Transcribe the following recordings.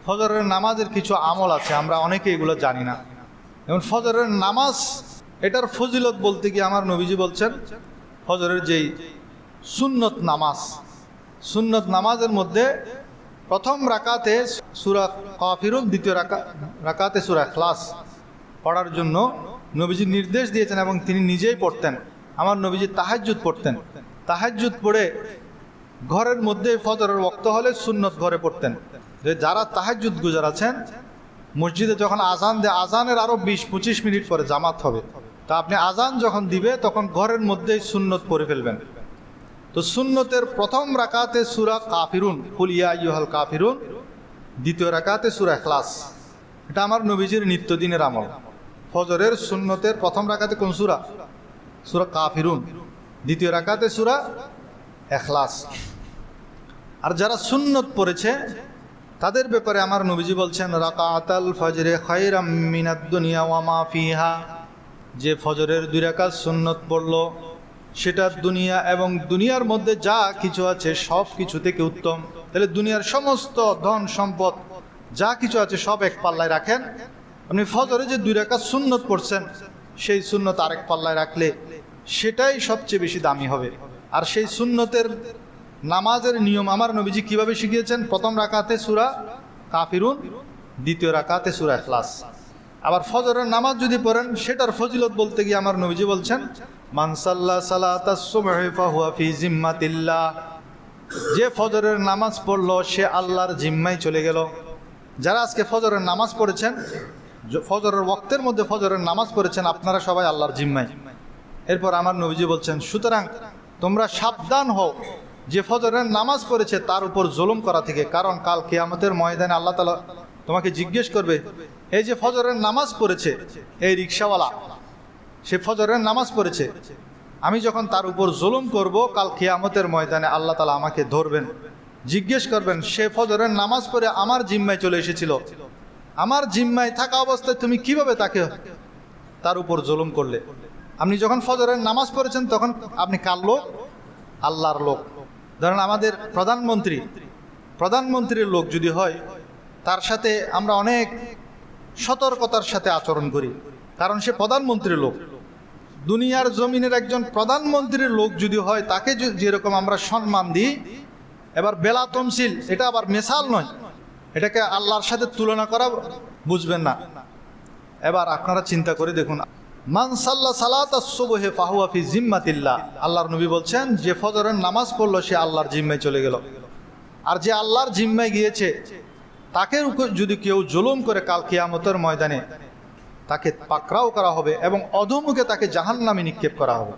ফজরের নামাজের কিছু আমল আছে, আমরা অনেকে এগুলো জানি না। যেমন ফজরের নামাজ, এটার ফজিলত বলতে গিয়ে আমার নবীজি বলছেন ফজরের যেই সুন্নত নামাজ, সুন্নত নামাজের মধ্যে প্রথম রাকাতে সূরা কাফিরুন, দ্বিতীয় রাকাতে সূরা ইখলাস পড়ার জন্য নবীজি নির্দেশ দিয়েছেন এবং তিনি নিজেই পড়তেন। আমার নবীজি তাহাজ্জুদ পড়তেন। তাহাজ্জুদ পড়ে ঘরের মধ্যে ফজরের ওয়াক্ত হলে সুন্নত ঘরে পড়তেন। যে যারা তাহাজ্জুদ গুজার আছেন, মসজিদে যখন আজান দেয়, আজানের আরও 20-25 মিনিট পরে জামাত হবে, তা আপনি আজান যখন দিবে তখন ঘরের মধ্যেই সুন্নত পড়ে ফেলবেন। তো সুন্নতের প্রথম রাকাতে সূরা কাফিরুন, কুল ইয়া আইয়ুহাল কাফিরুন, দ্বিতীয় রাকাতে সূরা ইখলাস, এটা আমার নবীজির নিত্যদিনের আমল। ফজরের সুন্নতের প্রথম রাকাতে কোন সূরা? সূরা কাফিরুন, দ্বিতীয় রাকাতে সূরা ইখলাস। আর যারা সুন্নত পড়েছে তাদের ব্যাপারে আমার নবীজি বলছেন রাকাতাল ফজরে খায়রাম মিনাদ দুনিয়া ওয়া মা ফিহা, যে ফজরের 2 রাকাত সুন্নত পড়ল সেটা দুনিয়া এবং দুনিয়ার মধ্যে যা কিছু আছে সব কিছু থেকে উত্তম। তাহলে দুনিয়ার সমস্ত ধন সম্পদ যা কিছু আছে সব এক পাল্লায় রাখেন, আপনি ফজরে যে 2 রাকাত সুন্নত পড়ছেন সেই সুন্নত আরেক পাল্লায় রাখলে সেটাই সবচেয়ে বেশি দামি হবে। আর সেই সুন্নতের নামাজের নিয়ম আমার নবীজি কিভাবে শিখিয়েছেন? প্রথম রাকাতে সূরা কাফিরুন, দ্বিতীয় রাকাতে সূরা ইখলাস। আবার ফজরের নামাজ যদি পড়েন সেটার ফজিলত বলতে গিয়ে আমার নবীজি বলছেন মান সাল্লা সালাতাস সুবহি ফাহুয়া ফি জিম্মাতিল্লাহ, যে ফজরের নামাজ পড়লো সে আল্লাহর জিম্মায় চলে গেল। যারা আজকে ফজরের নামাজ পড়েছেন, ফজরের ওয়াক্তের মধ্যে ফজরের নামাজ পড়েছেন, আপনারা সবাই আল্লাহর জিম্মায়। এরপর আমার নবীজি বলছেন সুতরাং তোমরা সাবধান হও যে ফজরের নামাজ পড়েছে তার উপর জুলুম করা থেকে, কারণ কাল কিয়ামতের ময়দানে আল্লাহ তাআলা তোমাকে জিজ্ঞেস করবে, এই যে ফজরের নামাজ পড়েছে, এই রিকশাওয়ালা সে ফজরের নামাজ পড়েছে, আমি যখন তার উপর জুলুম করব কাল কিয়ামতের ময়দানে আল্লাহ তাআলা আমাকে ধরবেন, জিজ্ঞেস করবেন সে ফজরের নামাজ পড়ে আমার জিম্মায় চলে এসেছিল, আমার জিম্মায় থাকা অবস্থায় তুমি কিভাবে তার উপর জুলুম করলে? আপনি যখন ফজরের নামাজ পড়েছেন তখন আপনি কার লোক? আল্লাহর লোক। ধরেন আমাদের প্রধানমন্ত্রীর লোক যদি হয়, তার সাথে আমরা অনেক সতর্কতার সাথে আচরণ করি, কারণ সে প্রধানমন্ত্রীর লোক। দুনিয়ার জমিনের একজন প্রধানমন্ত্রীর লোক যদি হয়, তাকে যেরকম আমরা সম্মান দিই, এবার বেলা তমসিল, এটা আবার মেসাল নয়, এটাকে আল্লাহর সাথে তুলনা করা বুঝবেন না। এবার আপনারা চিন্তা করে দেখুন, মান সাল্লা সালাতাস সুবহি ফাহুয়া ফি জিম্মাতিল্লাহ, আল্লাহর নবী বলছেন যে ফজরের নামাজ পড়লো সে আল্লাহর জিম্মায় চলে গেল। আর যে আল্লাহর জিম্মায় গিয়েছে তাকে যদি কেউ জুলুম করে কাল কিয়ামতের ময়দানে তাকে পাকড়াও করা হবে এবং অধোমুখে তাকে জাহান্নামে নিক্ষেপ করা হবে।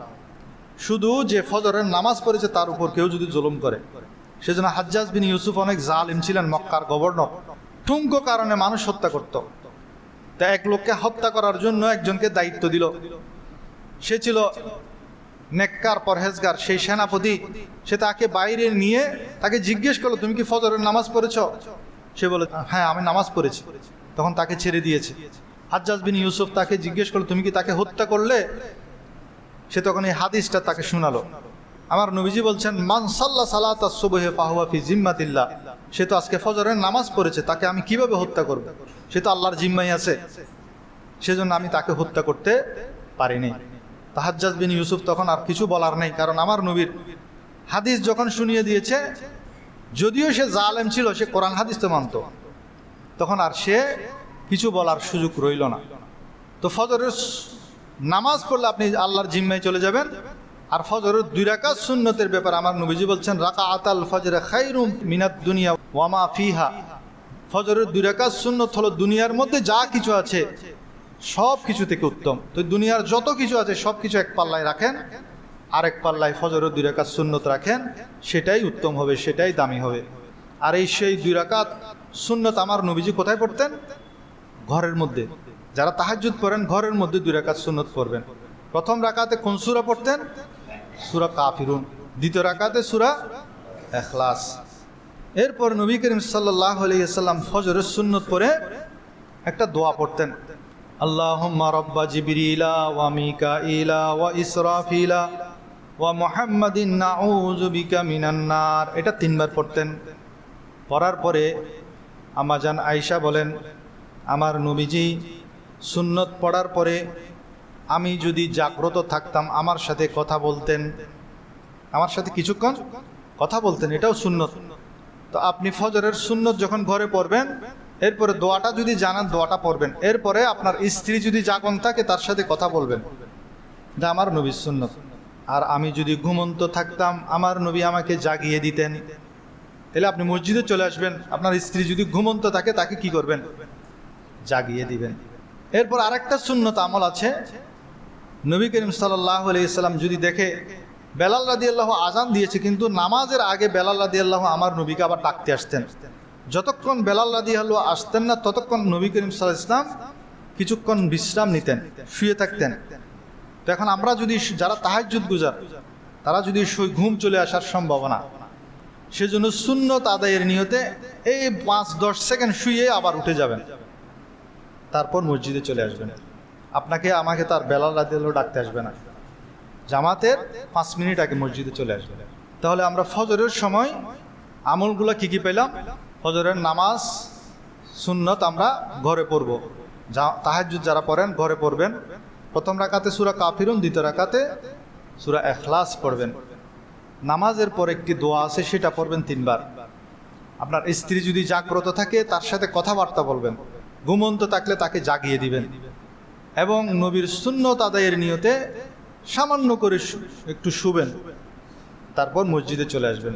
শুধু যে ফজরের নামাজ পড়েছে তার উপর কেউ যদি জুলুম করে, সেজন্য হাজ্জাজ বিন ইউসুফ অনেক জালিম ছিলেন, মক্কার গভর্নর, ঠুনকো কারণে মানুষ হত্যা করত। তা এক লোককে হত্যা করার জন্য একজনকে দায়িত্ব দিল, সে ছিল নেককার পরহেজগার, সেই সেনাপতি। সে তাকে বাইরে নিয়ে তাকে জিজ্ঞেস করলো তুমি কি ফজরের নামাজ পড়েছ? সে বলে হ্যাঁ আমি নামাজ পড়েছি। তখন তাকে ছেড়ে দিয়েছে। হাজ্জাজ বিন ইউসুফ তাকে জিজ্ঞেস করলো তুমি কি তাকে হত্যা করলে? সে তখন এই হাদিসটা তাকে শোনালো। আমার নবীজি বলছেন মান সাল্লা সালাতাস সুবহি ফাহুয়া ফি জিম্মাতিল্লাহ, সে তো আজকে ফজরের নামাজ পড়েছে, তাকে আমি কিভাবে হত্যা করব? সে তো আল্লাহর জিম্মায় আছে, সেজন্য আমি তাকে হত্যা করতে পারিনি। হাজ্জাজ বিন ইউসুফ তখন আর কিছু বলার নেই, কারণ আমার নবীর হাদিস যখন শুনিয়ে দিয়েছে, যদিও সে জালেম ছিল, সে কোরআন হাদিস তো মানত, তখন আর সে কিছু বলার সুযোগ রইল না। তো ফজরের নামাজ পড়লে আপনি আল্লাহর জিম্মায় চলে যাবেন। আর ফজরের 2 রাকাত সুন্নতের ব্যাপারে আমার নবীজি বলছেন রাকাতাল ফজরে খায়রুম মিনাদ দুনিয়া ওয়া মা ফিহা, ফজরের 2 রাকাত সুন্নত হলো দুনিয়ার মধ্যে যা কিছু আছে সব কিছু থেকে উত্তম। তো দুনিয়ার যত কিছু আছে সব কিছু এক পাল্লায় রাখেন, আরেক পাল্লায় ফজরের 2 রাকাত সুন্নত রাখেন, সেটাই উত্তম হবে, সেটাই দামি হবে। আর এই সেই 2 রাকাত সুন্নত আমার নবীজি কোথায় পড়তেন? ঘরের মধ্যে। যারা তাহাজ্জুদ পড়েন ঘরের মধ্যে 2 রাকাত সুন্নত পড়বেন। প্রথম রাকাতে কোন সূরা পড়তেন? সূরা কাফিরুন। দ্বিতীয় রাকাতে সূরা ইখলাস। এরপর নবী করিম সাল্লাল্লাহু আলাইহি ওয়াসাল্লাম ফজরের সুন্নত পড়ে একটা দোয়া পড়তেন, আল্লাহুম্মা রাব্বা জিবরিলা ওয়া মিকাইলা ওয়া ইসরাফিলা ওয়া মুহাম্মাদিন নাউযু বিকা মিনান নার। এটা 3 বার পড়তেন। পড়ার পরে আম্মাজান আয়েশা বলেন, আমার নবীজি সুন্নত পড়ার পরে আমি যদি জাগ্রত থাকতাম আমার সাথে কথা বলতেন, আমার সাথে কিছুক্ষণ কথা বলতেন, এটাও সুন্নত। তো আপনি ফজরের সুন্নত যখন ঘরে পড়বেন, এরপরে দোয়াটা যদি জানান দোয়াটা পড়বেন, এরপরে আপনার স্ত্রী যদি জাগন থাকে তার সাথে কথা বলবেন, এটা আমার নবীর সুন্নত। আর আমি যদি ঘুমন্ত থাকতাম আমার নবী আমাকে জাগিয়ে দিতেন। তাহলে আপনি মসজিদে চলে আসবেন, আপনার স্ত্রী যদি ঘুমন্ত থাকে তাকে কি করবেন? জাগিয়ে দিবেন। এরপর আরেকটা সুন্নত আমল আছে, নবী করিম সাল্লাল্লাহু আলাইহি সাল্লাম যদি দেখে বেলাল রাদিয়াল্লাহু আযান দিয়েছে কিন্তু নামাজের আগে বেলাল রাদিয়াল্লাহু আমার নবীকে আবার ডাকতে আসতেন। যতক্ষণ বেলাল রাদিয়াল্লাহু আসতেন না ততক্ষণ নবী করিম সাল্লাল্লাহু আলাইহি সাল্লাম কিছুক্ষণ বিশ্রাম নিতেন, শুয়ে থাকতেন। তো এখন আমরা যদি যারা তাহাজ্জুদ গুজার তারা যদি ঘুম চলে আসার সম্ভাবনা, সেজন্য সুন্নত আদায়ের নিয়তে এই 5-10 সেকেন্ড শুয়ে আবার উঠে যাবেন, তারপর মসজিদে চলে আসবেন। আপনাকে আমাকে তার বেলাল রাদিয়াল্লাহু ডাকতে আসবে না, জামাতের 5 মিনিট আগে মসজিদে চলে আসবে। তাহলে আমরা ফজরের সময় আমলগুলো কি কি পেলাম? ফজরের নামাজ সুন্নত আমরা ঘরে পড়ব, তাহাজ্জুদ যারা পড়েন ঘরে পড়বেন। প্রথম রাকাতে সূরা কাফিরুন, দ্বিতীয় রাকাতে সূরা ইখলাস পড়বেন। নামাজের পর একটি দোয়া আছে, সেটা পড়বেন 3 বার। আপনার স্ত্রী যদি জাগ্রত থাকে তার সাথে কথাবার্তা বলবেন, ঘুমন্ত থাকলে তাকে জাগিয়ে দিবেন এবং নবীর সুন্নত আদায়ের নিয়তে সামান্য করে একটু শুবেন, তারপর মসজিদে চলে আসবেন।